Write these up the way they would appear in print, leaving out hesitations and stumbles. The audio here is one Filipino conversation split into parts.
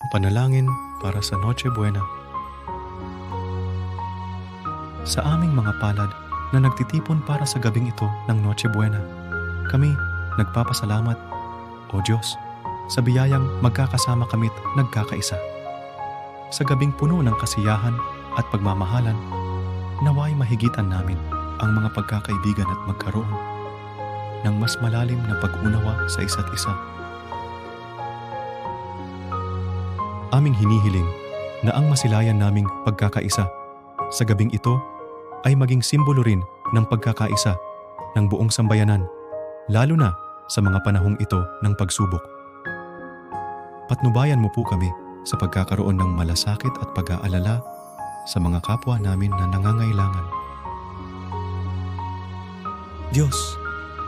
Panalangin para sa Noche Buena. Sa aming mga palad na nagtitipon para sa gabing ito ng Noche Buena, kami nagpapasalamat, O Diyos, sa biyayang magkakasama kami't nagkakaisa. Sa gabing puno ng kasiyahan at pagmamahalan, naway mahigitan namin ang mga pagkakaibigan at magkaroon ng mas malalim na pag-unawa sa isa't isa. Aming hinihiling na ang masilayan naming pagkakaisa sa gabing ito ay maging simbolo rin ng pagkakaisa ng buong sambayanan, lalo na sa mga panahong ito ng pagsubok. Patnubayan mo po kami sa pagkakaroon ng malasakit at pag-aalala sa mga kapwa namin na nangangailangan. Diyos,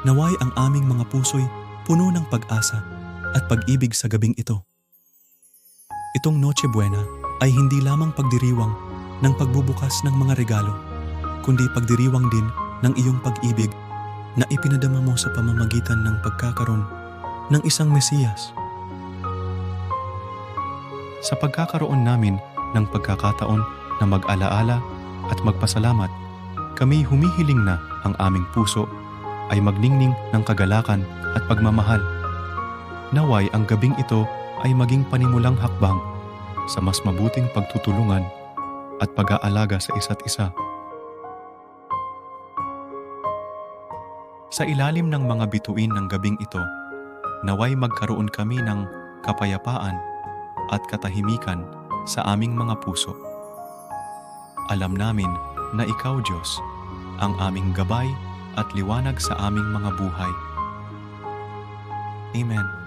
naway ang aming mga puso'y puno ng pag-asa at pag-ibig sa gabing ito. Itong Noche Buena ay hindi lamang pagdiriwang ng pagbubukas ng mga regalo, kundi pagdiriwang din ng iyong pag-ibig na ipinadama mo sa pamamagitan ng pagkakaroon ng isang Mesiyas. Sa pagkakaroon namin ng pagkakataon na mag-alaala at magpasalamat, kami humihiling na ang aming puso ay magningning ng kagalakan at pagmamahal. Naway ang gabing ito ay maging panimulang hakbang sa mas mabuting pagtutulungan at pag-aalaga sa isa't isa. Sa ilalim ng mga bituin ng gabing ito, naway magkaroon kami ng kapayapaan at katahimikan sa aming mga puso. Alam namin na Ikaw, Diyos, ang aming gabay at liwanag sa aming mga buhay. Amen.